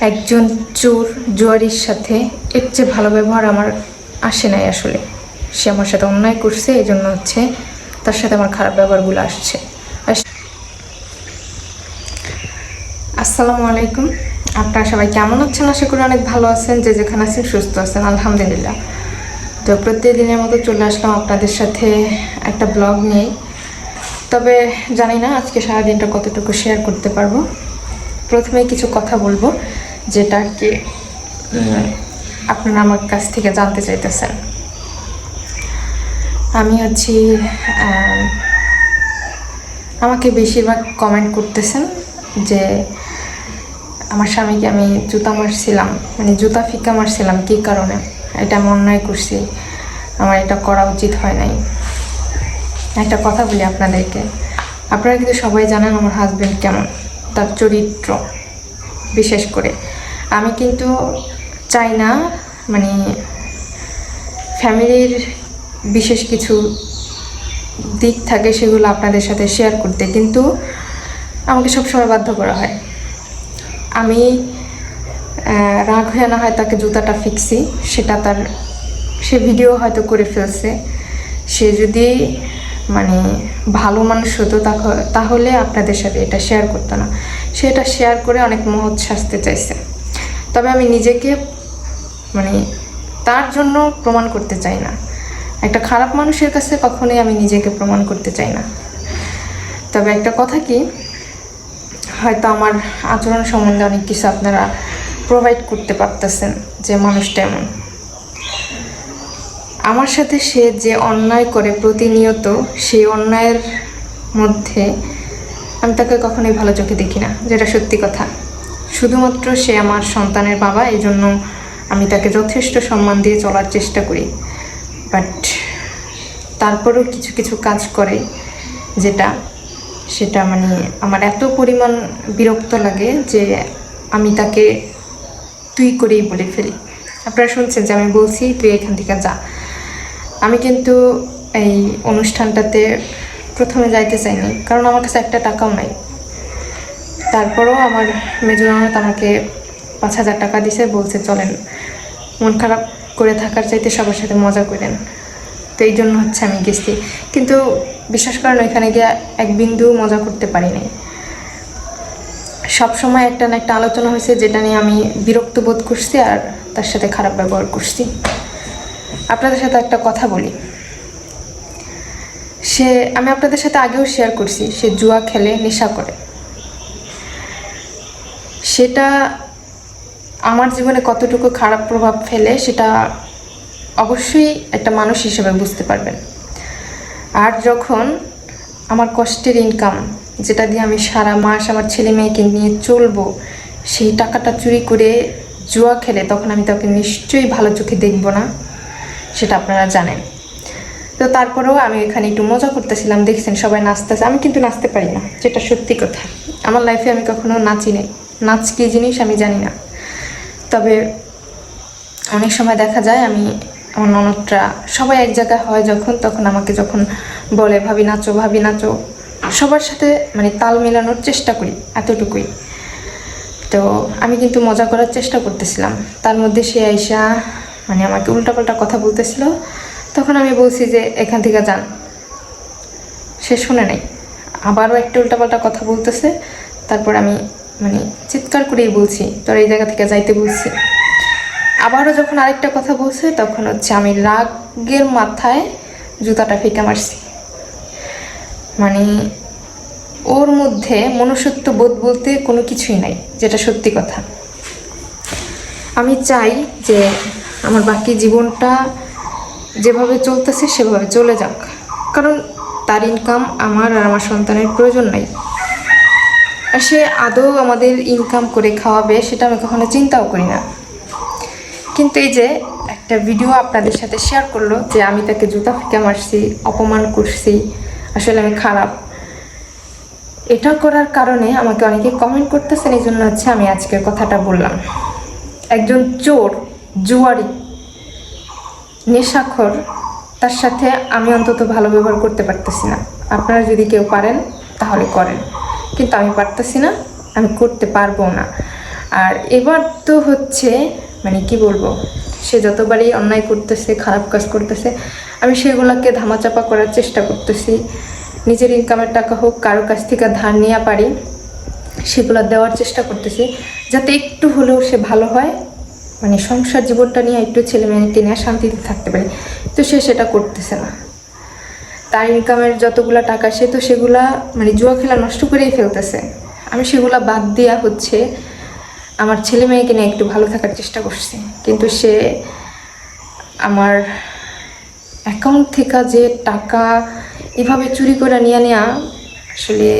একজন চোর জুয়ারির সাথে এর চেয়ে ভালো ব্যবহার আমার আসে নাই আসলে। সে আমার সাথে অন্যায় করছে, এই জন্য হচ্ছে তার সাথে আমার খারাপ ব্যবহারগুলো আসছে। আসসালামু আলাইকুম, আপনারা সবাই কেমন আছেন? আশা করি অনেক ভালো আছেন, যে যেখানে আছেন সুস্থ আছেন, আলহামদুলিল্লাহ। তো প্রতিদিনের মতো চলে আসলাম আপনাদের সাথে একটা ব্লগ নিয়ে। তবে জানি না আজকে সারাদিনটা কতটুকু শেয়ার করতে পারবো। প্রথমে কিছু কথা বলবো যেটা কি আপনারা আমার কাছ থেকে জানতে চাইতেছেন। আমি হচ্ছি আমাকে বেশিরভাগ কমেন্ট করতেছেন যে আমার স্বামীকে আমি জুতা মারছিলাম, মানে জুতা ফিকা মারছিলাম কী কারণে, এটা আমি অন্যায় করছি, আমার এটা করা উচিত হয় নাই। একটা কথা বলি আপনাদেরকে, আপনারা কিন্তু সবাই জানেন আমার হাজব্যান্ড কেমন, তার চরিত্র বিশেষ করে। আমি কিন্তু চাই না মানে ফ্যামিলির বিশেষ কিছু দিক থাকে সেগুলো আপনাদের সাথে শেয়ার করতে, কিন্তু আমাকে সবসময় বাধ্য করা হয়। আমি রাগ হয়ে না হয় তাকে জুতাটা ফিকছি, সেটা সে ভিডিও হয়তো করে ফেলছে। সে যদি মানে ভালো মানুষ হতো তাহলে আপনাদের সাথে এটা শেয়ার করতো না। সে এটা শেয়ার করে অনেক মহৎ শাস্তি চাইছে। তবে আমি নিজেকে মানে তার জন্য প্রমাণ করতে চাই না। একটা খারাপ মানুষের কাছে কখনোই আমি নিজেকে প্রমাণ করতে চাই না। তবে একটা কথা কি, হয়তো আমার আচরণ সম্বন্ধে অনেক কিছু আপনারা প্রোভাইড করতে পারতেছেন যে মানুষটা এমন। আমার সাথে সে যে অন্যায় করে প্রতিনিয়ত, সেই অন্যায়ের মধ্যে আমি তাকে কখনোই ভালো চোখে দেখি না, যেটা সত্যি কথা। শুধুমাত্র সে আমার সন্তানের বাবা, এই জন্য আমি তাকে যথেষ্ট সম্মান দিয়ে চলার চেষ্টা করি। বাট তারপরেও কিছু কিছু কাজ করে সেটা মানে আমার এত পরিমাণ বিরক্ত লাগে যে আমি তাকে তুই করেই বলে ফেলি। আপনারা শুনছেন যে আমি বলছি তুই এখান থেকে যা। আমি কিন্তু এই অনুষ্ঠানটাতে প্রথমে যাইতে চাইনি, কারণ আমার কাছে একটা টাকাও নাই। তারপরেও আমার মেজর ননদ আমাকে 5,000 টাকা দিছে, বলছে চলেন, মন খারাপ করে থাকার চাইতে সবার সাথে মজা করেন। তো এই জন্য হচ্ছে আমি গেছি, কিন্তু বিশ্বাস করেন ওইখানে গিয়ে এক বিন্দু মজা করতে পারিনি। সবসময় একটা না একটা আলোচনা হয়েছে যেটা নিয়ে আমি বিরক্ত বোধ করছি আর তার সাথে খারাপ ব্যবহার করছি। আপনাদের সাথে একটা কথা বলি, আমি আপনাদের সাথে আগেও শেয়ার করছি, সে জুয়া খেলে, নেশা করে। সেটা আমার জীবনে কতটুকু খারাপ প্রভাব ফেলে সেটা অবশ্যই একটা মানুষ হিসেবে বুঝতে পারবেন। আর যখন আমার কষ্টের ইনকাম, যেটা দিয়ে আমি সারা মাস আমার ছেলে মেয়েকে নিয়ে চলবো, সেই টাকাটা চুরি করে জুয়া খেলে, তখন আমি তাকে নিশ্চয়ই ভালো চোখে দেখব না, সেটা আপনারা জানেন। তো তারপরেও আমি এখানে একটু মজা করতেছিলাম, দেখছেন সবাই নাচতেছে, আমি কিন্তু নাচতে পারি না, যেটা সত্যি কথা। আমার লাইফে আমি কখনো নাচি নাই, নাচ কী জিনিস আমি জানি না। তবে অনেক সময় দেখা যায় আমার ননদরা সবাই এক জায়গায় হয় তখন আমাকে যখন বলে ভাবি নাচো, ভাবি নাচো, সবার সাথে মানে তাল মেলানোর চেষ্টা করি, এতটুকুই। তো আমি কিন্তু মজা করার চেষ্টা করতেছিলাম, তার মধ্যে সে আইসা মানে আমাকে উল্টাপাল্টা কথা বলতেছিল। তখন আমি বলছি যে এখান থেকে যান, সে শুনে নাই, আবারও একটা উল্টাপাল্টা কথা বলতেছে। তারপর আমি মানে চিৎকার করেই বলছি তোর এই জায়গা থেকে যাইতে বলছি। আবারও যখন আরেকটা কথা বলছে, তখন হচ্ছে আমি রাগের মাথায় জুতাটা ফিকা মারছি। মানে ওর মধ্যে মনুষ্যত্ব বোধ বলতে কোনো কিছুই নাই, যেটা সত্যি কথা। আমি চাই যে আমার বাকি জীবনটা যেভাবে চলতেছে সেভাবে চলে যাক, কারণ তার ইনকাম আমার আর আমার সন্তানের প্রয়োজন নাই। আর সে আদৌ আমাদের ইনকাম করে খাওয়াবে সেটা আমি কখনো চিন্তাও করি না। কিন্তু এই যে একটা ভিডিও আপনাদের সাথে শেয়ার করলো যে আমি তাকে জুতা ফিকা মারছি, অপমান করছি, আসলে আমি খারাপ, এটা করার কারণে আমাকে অনেকে কমেন্ট করতেছেন। এই জন্য হচ্ছে আমি আজকের কথাটা বললাম। একজন চোর, জুয়ারি, নেশাখোর, তার সাথে আমি অন্তত ভালো ব্যবহার করতে পারতেছি না। আপনারা যদি কেউ পারেন তাহলে করেন, কিন্তু আমি পারতেছি না, আমি করতে পারবো না। আর এবার তো হচ্ছে মানে কি বলবো, সে যতবারই অন্যায় করতেছে, খারাপ কাজ করতেছে, আমি সেগুলোকে ধামাচাপা করার চেষ্টা করতেছি। নিজের ইনকামের টাকা হোক, কারো কাছ থেকে ধার নেওয়া পারি, সেগুলো দেওয়ার চেষ্টা করতেছি, যাতে একটু হলেও সে ভালো হয়, মানে সংসার জীবনটা নিয়ে একটু ছেলে মেয়েকে নিয়ে শান্তিতে থাকতে পারে। তো সে সেটা করতেছে না। তার ইনকামের যতগুলা টাকা সে তো সেগুলা মানে জুয়া খেলা নষ্ট করেই ফেলতেছে। আমি সেগুলা বাদ দিয়া হচ্ছে আমার ছেলে মেয়েকে নিয়ে একটু ভালো থাকার চেষ্টা করছি। কিন্তু সে আমার অ্যাকাউন্ট থেকে যে টাকা এভাবে চুরি করে নিয়ে নেওয়া, আসলে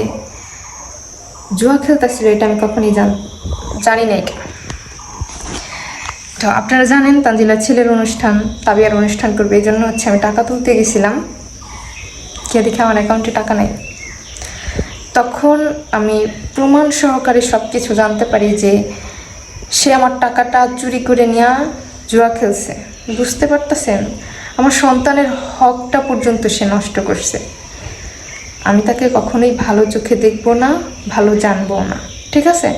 জুয়া খেলতেছিল, এটা আমি কখনই জানি না। তো আপনারা জানেন তানজিলার ছেলের অনুষ্ঠান, তাবিয়ার অনুষ্ঠান করবে, এই জন্য হচ্ছে আমি টাকা তুলতে গেছিলাম। কে দেখে আমার অ্যাকাউন্টে টাকা নেই। তখন আমি প্রমাণ সহকারে সব কিছু জানতে পারি যে সে আমার টাকাটা চুরি করে নিয়ে জুয়া খেলছে। বুঝতে পারতেছেন, আমার সন্তানের হকটা পর্যন্ত সে নষ্ট করছে। আমি তাকে কখনোই ভালো চোখে দেখবো না, ভালো জানবো না, ঠিক আছে?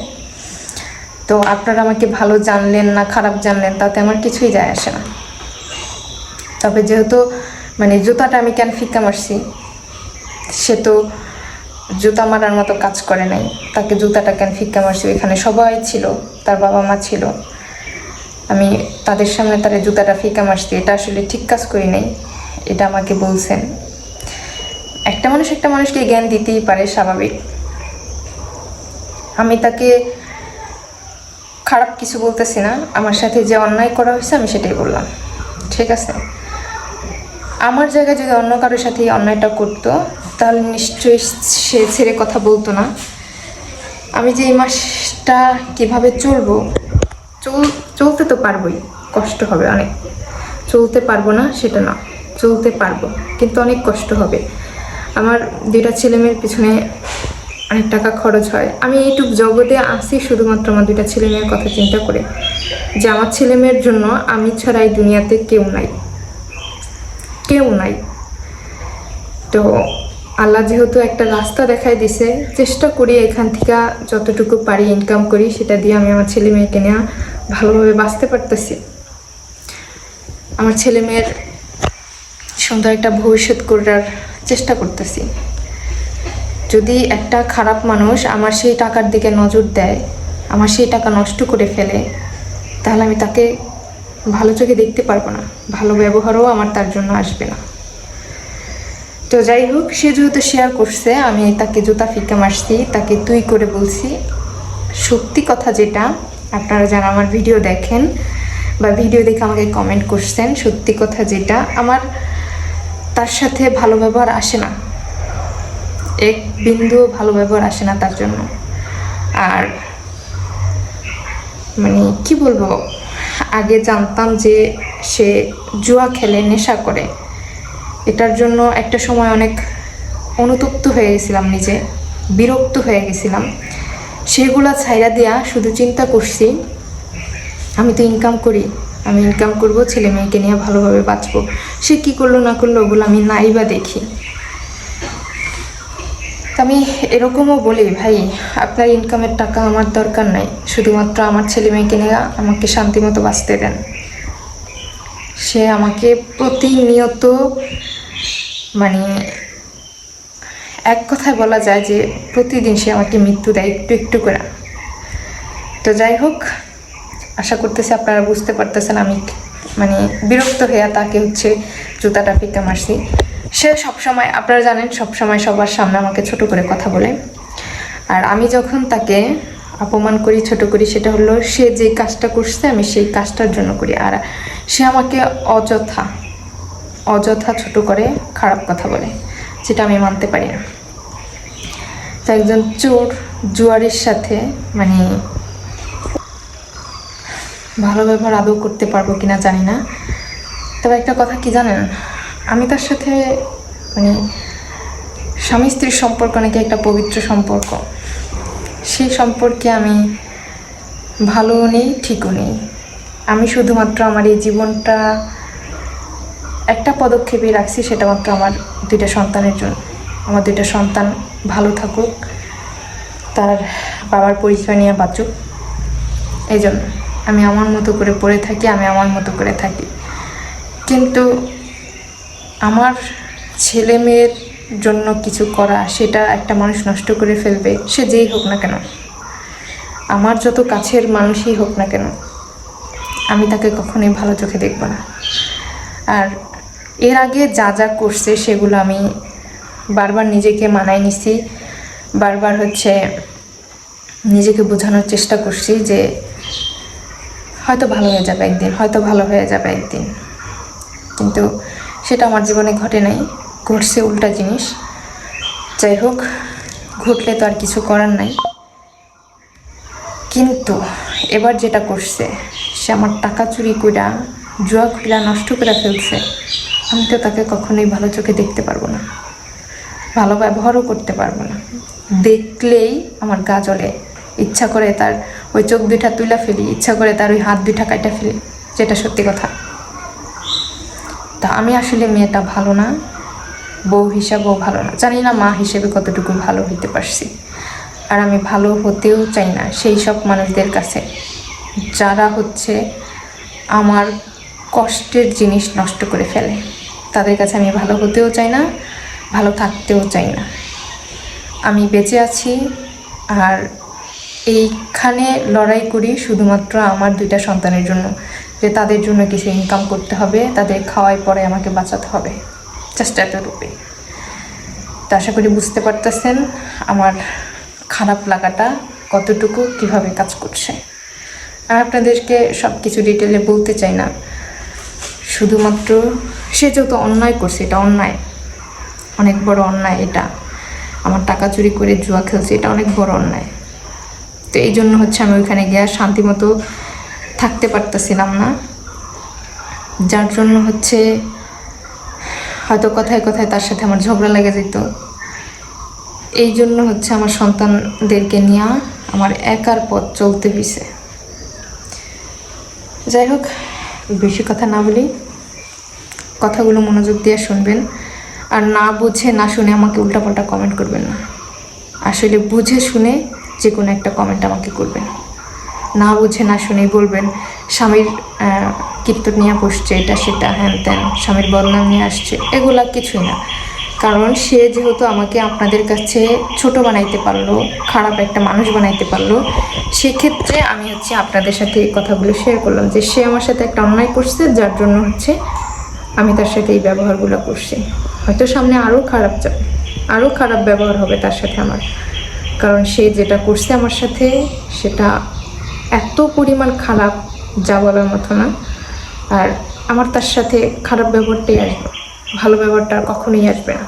তো আপনারা আমাকে ভালো জানলেন না খারাপ জানলেন তাতে আমার কিছুই যায় আসে না। তবে যেহেতু মানে জুতাটা আমি কেন ফিক্কা মারছি, সে তো জুতা মারার মতো কাজ করে নাই, তাকে জুতাটা কেন ফিক্কা মারছি, এখানে সবাই ছিল, তার বাবা মা ছিল, আমি তাদের সামনে তার জুতাটা ফিক্কা মারছি, এটা আসলে ঠিক কাজ করি নাই, এটা আমাকে বলছেন। একটা মানুষ একটা মানুষকে জ্ঞান দিতেই পারে, স্বাভাবিক। আমি তাকে খারাপ কিছু বলতেছি না, আমার সাথে যে অন্যায় করা হয়েছে আমি সেটাই বললাম, ঠিক আছে? আমার জায়গায় যদি অন্য কারোর সাথে এই অন্যায়টা করতো তাহলে নিশ্চয়ই সে ছেড়ে কথা বলতো না। আমি যে এই মাসটা কীভাবে চলবো, চলতে তো পারবোই, কষ্ট হবে অনেক। চলতে পারবো না সেটা না, চলতে পারবো, কিন্তু অনেক কষ্ট হবে। আমার 2টা ছেলেমেয়ের পিছনে অনেক টাকা খরচ হয়। আমি এইটুক জগতে আসি শুধুমাত্র আমার 2টা ছেলেমেয়ের কথা চিন্তা করে, যে আমার ছেলেমেয়ের জন্য আমি ছাড়া এই দুনিয়াতে কেউ নাই, কেউ নাই। তো আল্লাহ যেহেতু একটা রাস্তা দেখাই দিছে, চেষ্টা করি এখান থেকে যতটুকু পারি ইনকাম করি, সেটা দিয়ে আমি আমার ছেলে মেয়েকে নিয়ে ভালোভাবে বাঁচতে পারতেছি। আমার ছেলে মেয়ের সুন্দর একটা ভবিষ্যৎ করার চেষ্টা করতেছি। যদি একটা খারাপ মানুষ আমার সেই টাকার দিকে নজর দেয়, আমার সেই টাকা নষ্ট করে ফেলে, তাহলে আমি তাকে ভালো চোখে দেখতে পারবো না, ভালো ব্যবহারও আমার তার জন্য আসবে না। তো যাই হোক, সে যেহেতু শেয়ার করছে, আমি তাকে জুতা ফিক্কা মারছি, তাকে তুই করে বলছি। সত্যি কথা যেটা, আপনারা যারা আমার ভিডিও দেখেন বা ভিডিও দেখে আমাকে কমেন্ট করছেন, সত্যি কথা যেটা, আমার তার সাথে ভালো ব্যবহার আসে না, এক বিন্দুও ভালো ব্যবহার আসে না তার জন্য। আর মানে কি বলবো, আগে জানতাম যে সে জুয়া খেলে, নেশা করে, এটার জন্য একটা সময় অনেক অনুতপ্ত হয়ে গেছিলাম, নিজে বিরক্ত হয়ে গেছিলাম। সেগুলা ছাইরা দিয়া শুধু চিন্তা করছি আমি তো ইনকাম করি, আমি ইনকাম করব, ছেলে মেয়েকে নিয়ে ভালোভাবে বাঁচবো। সে কি করলো না করলো ওগুলো আমি নাই বা দেখি। আমি এরকমও বলি, ভাই আপনার ইনকামের টাকা আমার দরকার নাই, শুধুমাত্র আমার ছেলে মেয়েকে নিয়ে আমাকে শান্তিমতো বাঁচতে দেন। সে আমাকে প্রতিনিয়ত মানে এক কথায় বলা যায় যে প্রতিদিন সে আমাকে মৃত্যু দেয় একটু একটু করে। তো যাই হোক, আশা করতেছি আপনারা বুঝতে পারতেছেন আমি মানে বিরক্ত হয়ে তাকে হচ্ছে জুতাটা ফিক্কা মারছি। সে সবসময়, আপনারা জানেন, সবসময় সবার সামনে আমাকে ছোট করে কথা বলে। আর আমি যখন তাকে অপমান করি, ছোট করি, সেটা হলো সে যে কাজটা করছে আমি সেই কাজটার জন্য করি। আর সে আমাকে অযথা ছোট করে, খারাপ কথা বলে, যেটা আমি মানতে পারি না। তো একজন চোর জুয়ারের সাথে মানে ভালো ব্যবহার আদৌ করতে পারবো কিনা জানি না। তবে একটা কথা কি জানেন, আমি তার সাথে মানে স্বামী স্ত্রীর সম্পর্ক নাকি একটা পবিত্র সম্পর্ক, সেই সম্পর্কে আমি ভালোও নেই ঠিকও নেই। আমি শুধুমাত্র আমার এই জীবনটা একটা পদক্ষেপে রাখছি, সেটা মাত্র আমার 2টা সন্তানের জন্য। আমার 2টা সন্তান ভালো থাকুক, তার বাবার পরিচয় নিয়ে বাঁচুক, এই জন্য আমি আমার মতো করে পড়ে থাকি, আমি আমার মতো করে থাকি। কিন্তু আমার ছেলে মেয়ের জন্য কিছু করা, সেটা একটা মানুষ নষ্ট করে ফেলবে, সে যেই হোক না কেন, আমার যত কাছের মানুষই হোক না কেন, আমি তাকে কখনোই ভালো চোখে দেখব না। আর এর আগে যা যা করছে সেগুলো আমি বারবার নিজেকে মানায় নিছি, বারবার নিজেকে বোঝানোর চেষ্টা করছি যে হয়তো ভালো হয়ে যাবে একদিন, হয়তো ভালো হয়ে যাবে একদিন। কিন্তু সেটা আমার জীবনে ঘটে নাই, ঘটছে উল্টা জিনিস। যাই হোক, ঘটলে তো আর কিছু করার নাই। কিন্তু এবার যেটা করছে, সে আমার টাকা চুরি কইরা, জুয়া খুইরা নষ্ট করে ফেলছে। আমি তো তাকে কখনোই ভালো চোখে দেখতে পারবো না, ভালো ব্যবহারও করতে পারবো না। দেখলেই আমার গা জ্বলে, ইচ্ছা করে তার ওই চোখ দুইটা তুলে ফেলি, ইচ্ছা করে তার ওই হাত দুইটা কাটা ফেলি, যেটা সত্যি কথা। তা আমি আসলে মেয়েটা ভালো না, বউ হিসাবেও ভালো না, জানি না মা হিসেবে কতটুকু ভালো হইতে পারছি। আর আমি ভালো হতেও চাই না সেই সব মানুষদের কাছে যারা আমার কষ্টের জিনিস নষ্ট করে ফেলে। তাদের কাছে আমি ভালো হতেও চাই না, ভালো থাকতেও চাই না। আমি বেঁচে আছি আর এইখানে লড়াই করি শুধুমাত্র আমার 2টা সন্তানের জন্য, যে তাদের জন্য কিছু ইনকাম করতে হবে, তাদের খাওয়াই পরে আমাকে বাঁচাতে হবে, জাস্ট এতটুকুই। তা আশা করি বুঝতে পারতেছেন আমার খারাপ লাগাটা কতটুকু, কিভাবে কাজ করছে। আর আপনাদেরকে সব কিছু ডিটেলে বলতে চাই না, শুধুমাত্র সে যত অন্যায় করছে, এটা অন্যায়, অনেক বড় অন্যায়। এটা আমার টাকা চুরি করে জুয়া খেলছে, এটা অনেক বড় অন্যায়। তো এই জন্য আমি ওইখানে গিয়ে শান্তি মতো থাকতে পারতেছিলাম না, যার জন্য হয়তো কথায় কথায় তার সাথে আমার ঝগড়া লেগে যেত। এই জন্য আমার সন্তানদেরকে নিয়ে আমার একার পথ চলতে হয়েছে। যাই হোক, বেশি কথা না বলি, কথাগুলো মনোযোগ দিয়ে শুনবেন। আর না বুঝে না শুনে আমাকে উল্টাপাল্টা কমেন্ট করবেন না। আসলে বুঝে শুনে যে কোনো একটা কমেন্ট আমাকে করবেন, না বুঝে না শুনেই বলবেন স্বামীর কীর্তন নিয়ে বসছে, এটা সেটা হ্যান ত্যান, স্বামীর বদনাম নিয়ে আসছে, এগুলা কিছুই না। কারণ সে যেহেতু আমাকে আপনাদের কাছে ছোট বানাইতে পারলো, খারাপ একটা মানুষ বানাইতে পারলো, সেক্ষেত্রে আমি আপনাদের সাথে এই কথাগুলো শেয়ার করলাম যে সে আমার সাথে একটা অন্যায় করছে, যার জন্য আমি তার সাথে এই ব্যবহারগুলো করছি। হয়তো সামনে আরও খারাপ যাবে, আরও খারাপ ব্যবহার হবে তার সাথে আমার, কারণ সে যেটা করছে আমার সাথে সেটা এত পরিমাণ খারাপ যা বলার মতো না। আর আমার তার সাথে খারাপ ব্যবহারটাই আসবে, ভালো ব্যবহারটা আর কখনোই আসবে না।